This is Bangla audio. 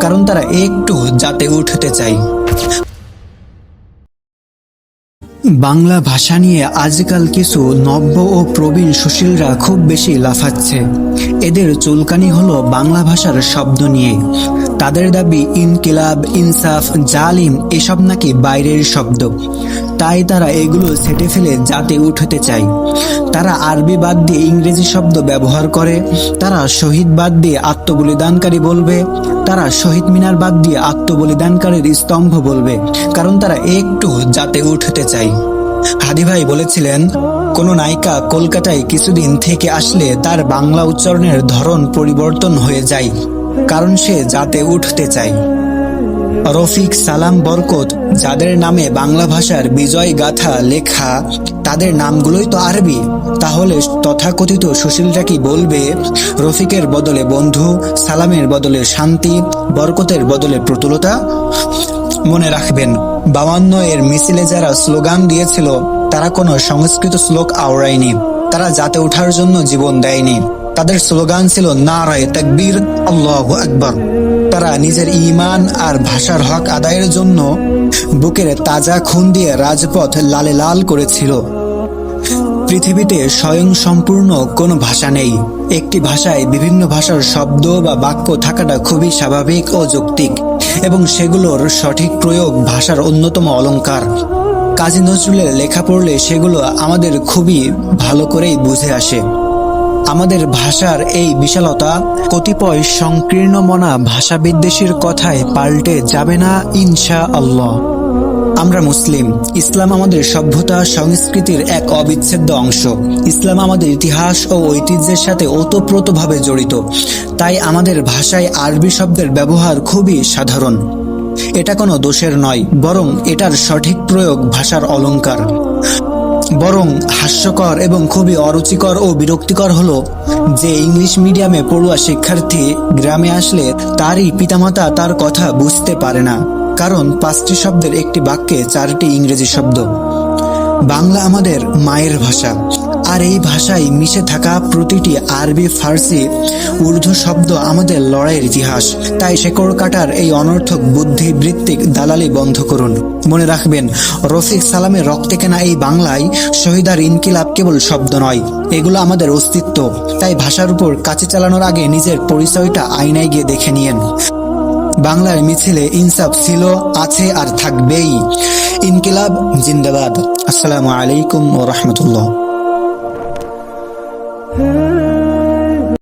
কারণ তারা একটু জাতে উঠতে চায়। বাংলা ভাষা নিয়ে আজকাল কিছু নব্য ও প্রবীণ সুশীলরা খুব বেশি লাফাচ্ছে। এদের চুলকানি হলো বাংলা ভাষার শব্দ নিয়ে। তাদের দাবি ইনকিলাব, ইনসাফ, জালিম এসব নাকি বাইরের শব্দ, তাই তারা এগুলো ছেঁটে ফেলে জাতে উঠতে চায়। তারা আরবি বাদ দিয়ে ইংরেজি শব্দ ব্যবহার করে। তারা শহীদ বাদ দিয়ে আত্মবলিদানকারী বলবে। তারা শহীদ মিনার বাদ দিয়ে আত্মবলিদানকারীর স্তম্ভ বলবে, কারণ তারা একটু জাতে উঠতে চায়। হাদি ভাই বলেছিলেন, কোনো নায়িকা কলকাতায় কিছুদিন থেকে আসলে তার বাংলা উচ্চারণের ধরন পরিবর্তন হয়ে যায়, কারণ সে জাতে উঠতে চায়। রফিক, সালাম, বরকত যাদের নামে বাংলা ভাষার বিজয় গাথা লেখা, তাদের নামগুলোই তো আরবি। তাহলে তথাকথিত সুশীলরা কি বলবে রফিকের বদলে বন্ধু, সালামের বদলে শান্তি, বরকতের বদলে প্রতুলতা? মনে রাখবেন, 52 মিছিলে যারা স্লোগান দিয়েছিল তারা কোনো সংস্কৃত শ্লোক আওড়ায়নি। তারা জাতে ওঠার জন্য জীবন দেয়নি। তাদের স্লোগান ছিল নারায়ে তাকবীর, আল্লাহু আকবার। তারা নিজের ঈমান আর ভাষার হক আদায়ের জন্য বুকের তাজা খুন দিয়ে রাজপথ লালে লাল করেছিল। পৃথিবীতে স্বয়ং সম্পূর্ণ কোনো ভাষা নেই। একটি ভাষায় বিভিন্ন ভাষার শব্দ বা বাক্য থাকাটা খুবই স্বাভাবিক ও যৌক্তিক, এবং সেগুলোর সঠিক প্রয়োগ ভাষার অন্যতম অলংকার। কাজী নজরুলের লেখা পড়লে সেগুলো আমাদের খুবই ভালো করেই বুঝে আসে। আমাদের ভাষার এই বিশালতা কতিপয় সংকীর্ণ মনা ভাষা বিদ্বেষীর কথায় পাল্টে যাবে না ইনশাআল্লাহ। আমরা মুসলিম। ইসলাম আমাদের সভ্যতা সংস্কৃতির এক অবিচ্ছেদ্য অংশ। ইসলাম আমাদের ইতিহাস ও ঐতিহ্যের সাথে ওতপ্রোতভাবে জড়িত। তাই আমাদের ভাষায় আরবি শব্দের ব্যবহার খুবই সাধারণ। এটা কোনো দোষের নয়, বরং এটার সঠিক প্রয়োগ ভাষার অলংকার। বরং হাস্যকর এবং খুবই অরুচিকর ও বিরক্তিকর হলো যে ইংলিশ মিডিয়ামে পড়ুয়া শিক্ষার্থী গ্রামে আসলে তারই পিতামাতা তার কথা বুঝতে পারে না, কারণ 5টি শব্দের একটি বাক্যে 4টি ইংরেজি শব্দ। বাংলা আমাদের মায়ের ভাষা, আর এই ভাষায় মিশে থাকা প্রতিটি আরবি, ফার্সি, উর্দু শব্দ আমাদের লড়াইয়ের ইতিহাস। তাই শেকড় কাটার এই অনর্থক বুদ্ধিবৃত্তিক দালালি বন্ধ করুন। মনে রাখবেন, রফিক, সালামের রক্তে কেনা এই বাংলায় শহীদ আর ইনকিলাব কেবল শব্দ নয়, এগুলো আমাদের অস্তিত্ব। তাই ভাষার উপর কাঁচি চালানোর আগে নিজের পরিচয়টা আয়নায় গিয়ে দেখে নিয়েন। বাংলার মিছিলে ইনসাফ ছিল, আছে আর থাকবেই। ইনকিলাব জিন্দাবাদ। আসসালামু আলাইকুম ওয়া রাহমাতুল্লাহ।